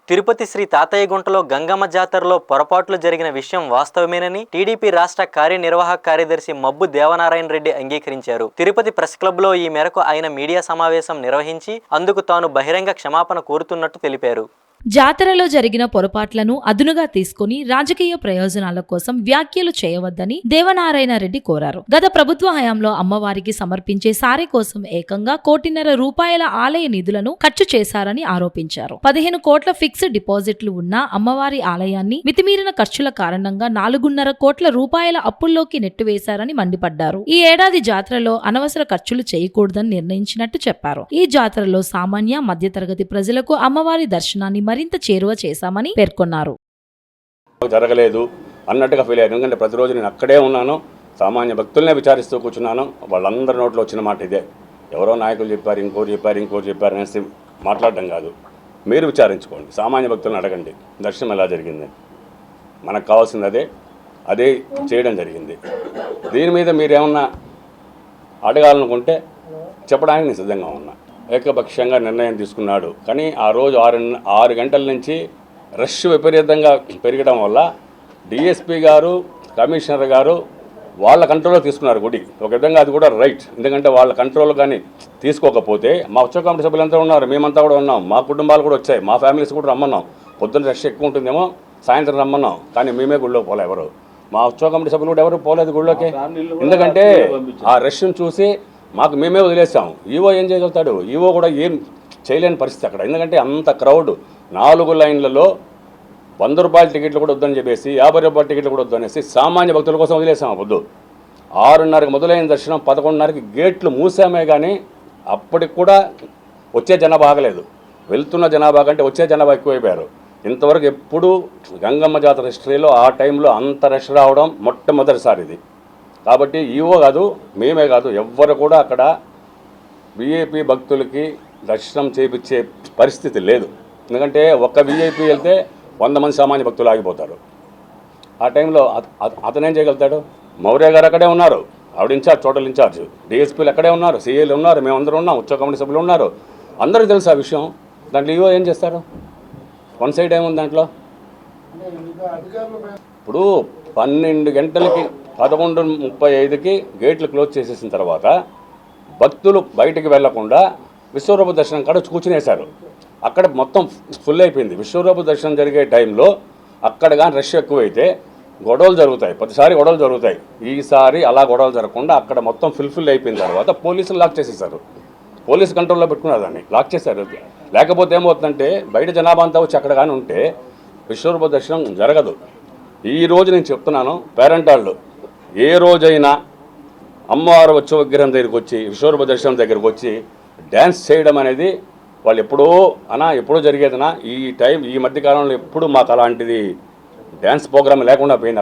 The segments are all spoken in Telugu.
తిరుపతి శ్రీ తాతయ్య గుంటలో గంగమ్మ జాతరలో పొరపాట్లు జరిగిన విషయం వాస్తవమేనని టీడీపీ రాష్ట్ర కార్యనిర్వాహక కార్యదర్శి మబ్బు దేవనారాయణ రెడ్డి అంగీకరించారు. తిరుపతి ప్రెస్ క్లబ్లో ఈ మేరకు ఆయన మీడియా సమావేశం నిర్వహించి అందుకు తాను బహిరంగ క్షమాపణ కోరుతున్నట్టు తెలిపారు. జాతరలో జరిగిన పొరపాట్లను అదునుగా తీసుకుని రాజకీయ ప్రయోజనాల కోసం వ్యాఖ్యలు చేయవద్దని దేవనారాయణ రెడ్డి కోరారు. గత ప్రభుత్వ హయాంలో అమ్మవారికి సమర్పించే సారె కోసం ఏకంగా 1.5 కోట్ల ఆలయ నిధులను ఖర్చు చేశారని ఆరోపించారు. 15 కోట్ల ఫిక్స్డ్ డిపాజిట్లు ఉన్న అమ్మవారి ఆలయాన్ని మితిమీరిన ఖర్చుల కారణంగా 4.5 కోట్ల రూపాయల అప్పుల్లోకి నెట్టివేశారని మండిపడ్డారు. ఈ ఏడాది జాతరలో అనవసర ఖర్చులు చేయకూడదని నిర్ణయించినట్టు చెప్పారు. ఈ జాతరలో సామాన్య మధ్యతరగతి ప్రజలకు అమ్మవారి దర్శనాన్ని మరింత చేరువ చేశామని పేర్కొన్నారు. జరగలేదు అన్నట్టుగా ఫీల్ అయ్యాను. ఎందుకంటే ప్రతిరోజు నేను అక్కడే ఉన్నాను, సామాన్య భక్తులనే విచారిస్తూ కూర్చున్నాను. వాళ్ళందరి నోట్లో వచ్చిన మాట ఇదే, ఎవరో నాయకులు చెప్పారు, ఇంకోటి చెప్పారు అనేసి మాట్లాడడం కాదు. మీరు విచారించుకోండి, సామాన్య భక్తులను అడగండి దర్శనం ఎలా జరిగింది. మనకు కావాల్సింది అదే చేయడం జరిగింది. దీని మీద మీరేమన్నా అడగాలనుకుంటే చెప్పడానికి నేను సిద్ధంగా ఉన్నా. ఏకపక్షంగా నిర్ణయం తీసుకున్నాడు. కానీ ఆ రోజు 6 గంటల నుంచి రష్ విపరీతంగా పెరగడం వల్ల డిఎస్పీ గారు, కమిషనర్ గారు వాళ్ళ కంట్రోల్లో తీసుకున్నారు గుడి. ఒక విధంగా అది కూడా రైట్. ఎందుకంటే వాళ్ళ కంట్రోల్ కానీ తీసుకోకపోతే మా ఉత్సవ కమిటీ సభ్యులంతా ఉన్నారు, మేమంతా కూడా ఉన్నాం, మా కుటుంబాలు కూడా వచ్చాయి, మా ఫ్యామిలీస్ కూడా రమ్మన్నాం. పొద్దున్న రష్ ఎక్కువ ఉంటుందేమో, సాయంత్రం రమ్మన్నాం. కానీ మేమే గుడిలోకి పోలే, ఎవరు మా ఉత్సవ కమిటీ సభ్యులు కూడా ఎవరు పోలేదు గుడిలోకి. ఎందుకంటే ఆ రష్ను చూసి మాకు మేమే వదిలేసాం. ఈవో ఏం చేయగలుగుతాడు? ఈవో కూడా ఏం చేయలేని పరిస్థితి అక్కడ. ఎందుకంటే అంత క్రౌడ్, 4 లైన్లలో 100 రూపాయల టికెట్లు కూడా వద్దని చెప్పేసి 50 రూపాయల టికెట్లు కూడా వద్దనేసి సామాన్య భక్తుల కోసం వదిలేసాం. ఆ పొద్దు 6:30కి మొదలైన దర్శనం 11:30కి గేట్లు మూసామే. కానీ అప్పటికి కూడా వచ్చే జనాభా ఆగలేదు. వెళ్తున్న జనాభా కంటే వచ్చే జనాభా ఎక్కువైపోయారు. ఇంతవరకు ఎప్పుడు గంగమ్మ జాతర హిస్టరీలో ఆ టైంలో అంత రష్ రావడం మొట్టమొదటిసారి ఇది. కాబట్టి ఈవో కాదు, మేమే కాదు, ఎవ్వరు కూడా అక్కడ విఐపి భక్తులకి దర్శనం చేయించే పరిస్థితి లేదు. ఎందుకంటే ఒక్క విఐపి వెళ్తే 100 మంది సామాన్య భక్తులు ఆగిపోతారు. ఆ టైంలో అతనేం చేయగలుగుతాడు? మౌర్య గారు అక్కడే ఉన్నారు, ఆవిడ ఇన్ఛార్జ్, టోటల్ ఇన్ఛార్జ్. డిఎస్పీలు అక్కడే ఉన్నారు, సిఏలు ఉన్నారు, మేమందరం ఉన్నాం, ఉత్సవ కమిటీ సభ్యులు ఉన్నారు, అందరికీ తెలుసు ఆ విషయం. దాంట్లో ఈవో ఏం చేస్తారు? వన్ సైడ్ ఏముంది దాంట్లో? ఇప్పుడు 12 గంటలకి 11:35కి గేట్లు క్లోజ్ చేసేసిన తర్వాత భక్తులు బయటికి వెళ్లకుండా విశ్వరూప దర్శనం కాడ కూర్చునేశారు. అక్కడ మొత్తం ఫుల్ అయిపోయింది. విశ్వరూప దర్శనం జరిగే టైంలో అక్కడ కానీ రష్ ఎక్కువైతే గొడవలు జరుగుతాయి, ప్రతిసారి గొడవలు జరుగుతాయి. ఈసారి అలా గొడవలు జరగకుండా అక్కడ మొత్తం ఫుల్ అయిపోయిన తర్వాత పోలీసులు లాక్ చేసేసారు. పోలీసు కంట్రోల్లో పెట్టుకున్నారు, దాన్ని లాక్ చేశారు. లేకపోతే ఏమవుతుందంటే బయట జనాభా అంతా వచ్చి అక్కడ కానీ ఉంటే విశ్వరూప దర్శనం జరగదు. ఈ రోజు నేను చెప్తున్నాను, పేరెంట్ వాళ్ళు ఏ రోజైనా అమ్మవారు వచ్చే విగ్రహం దగ్గరికి వచ్చి విశ్వరూప దర్శనం దగ్గరికి వచ్చి డ్యాన్స్ చేయడం అనేది వాళ్ళు ఎప్పుడో జరిగేదనా? ఈ మధ్యకాలంలో ఎప్పుడు మాకు అలాంటిది డ్యాన్స్ ప్రోగ్రామ్ లేకుండా పోయింది.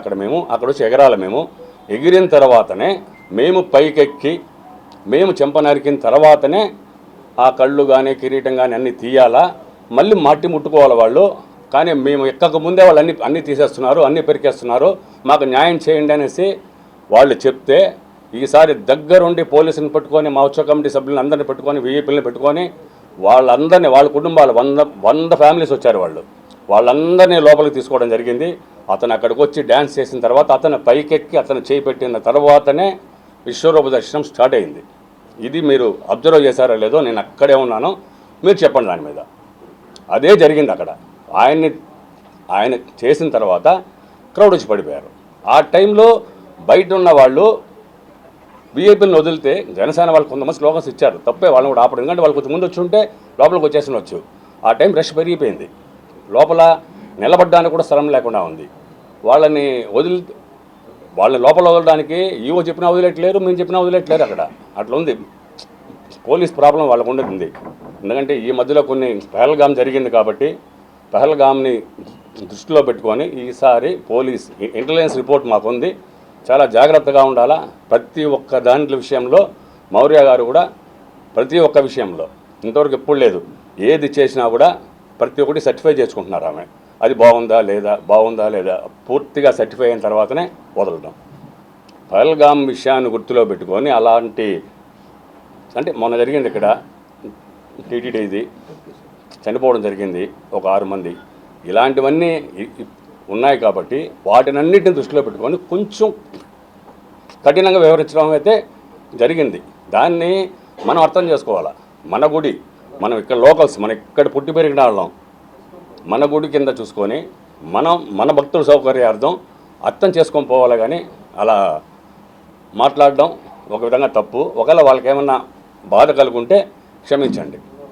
అక్కడ వచ్చి ఎగరాలి. మేము ఎగిరిన తర్వాతనే, మేము పైకెక్కి మేము చెంప నరికిన తర్వాతనే ఆ కళ్ళు కానీ కిరీటం కానీ అన్నీ తీయాలా, మళ్ళీ మట్టి ముట్టుకోవాలి వాళ్ళు. కానీ మేము ఎక్కక ముందే వాళ్ళు అన్నీ తీసేస్తున్నారు, అన్నీ పెరికేస్తున్నారు, మాకు న్యాయం చేయండి అనేసి వాళ్ళు చెప్తే ఈసారి దగ్గరుండి పోలీసుని పెట్టుకొని, మా ఉత్సవ కమిటీ సభ్యులను అందరినీ పెట్టుకొని, విఐపీలను పెట్టుకొని వాళ్ళందరినీ, వాళ్ళ కుటుంబాలు 100 ఫ్యామిలీస్ వచ్చారు, వాళ్ళందరినీ లోపలికి తీసుకోవడం జరిగింది. అతను అక్కడికి వచ్చి డ్యాన్స్ చేసిన తర్వాత అతను పైకెక్కి అతను చేయి పెట్టిన తర్వాతనే విశ్వరూప దర్శనం స్టార్ట్ అయింది. ఇది మీరు అబ్జర్వ్ చేశారో లేదో, నేను అక్కడే ఉన్నాను, మీరు చెప్పండి దాని మీద. అదే జరిగింది అక్కడ. ఆయన చేసిన తర్వాత క్రౌడ్ వచ్చి పడిపోయారు. ఆ టైంలో బయట ఉన్న వాళ్ళు విఐపీలను వదిలితే జనసేన వాళ్ళు కొంతమంది స్లోగన్స్ ఇచ్చారు, తప్పే, వాళ్ళని కూడా ఆపడం. ఎందుకంటే వాళ్ళు కొంచెం ముందు వచ్చి ఉంటే లోపలికి వచ్చేసినవచ్చు. ఆ టైం రష్ పెరిగిపోయింది, లోపల నిలబడ్డానికి కూడా స్థలం లేకుండా ఉంది. వాళ్ళని లోపల వదలడానికి ఈవో చెప్పినా వదిలేట్లేరు, మేము చెప్పినా వదిలేట్లేరు. అక్కడ అట్లా ఉంది, పోలీస్ ప్రాబ్లం వాళ్ళకు ఉండేది. ఎందుకంటే ఈ మధ్యలో కొన్ని పహల్గామ్ జరిగింది కాబట్టి పహల్గామ్ని దృష్టిలో పెట్టుకొని ఈసారి పోలీస్ ఇంటెలిజెన్స్ రిపోర్ట్ మాకుంది, చాలా జాగ్రత్తగా ఉండాలా. ప్రతి ఒక్క దాంట్లో విషయంలో మౌర్య గారు కూడా ప్రతి ఒక్క విషయంలో ఇంతవరకు ఎప్పుడు లేదు, ఏది చేసినా కూడా ప్రతి ఒక్కటి సర్టిఫై చేసుకుంటున్నారు. ఆమె అది బాగుందా లేదా పూర్తిగా సర్టిఫై అయిన తర్వాతనే వదలడం. పహల్గామ్ విషయాన్ని గుర్తులో పెట్టుకొని అలాంటి, అంటే మొన్న జరిగింది ఇక్కడ టీటీడీది చనిపోవడం జరిగింది ఒక 6 మంది. ఇలాంటివన్నీ ఉన్నాయి కాబట్టి వాటినన్నిటిని దృష్టిలో పెట్టుకొని కొంచెం కఠినంగా వ్యవహరించడం అయితే జరిగింది. దాన్ని మనం అర్థం చేసుకోవాలి. మన గుడి, మనం ఇక్కడ లోకల్స్, మన ఇక్కడ పుట్టి పెరిగిన వాళ్ళం, మన గుడి కింద చూసుకొని మన భక్తుల సౌకర్యార్థం అర్థం చేసుకొని పోవాలి. కానీ అలా మాట్లాడడం ఒక విధంగా తప్పు. ఒకవేళ వాళ్ళకి ఏమన్నా బాధ కలుగుంటే క్షమించండి.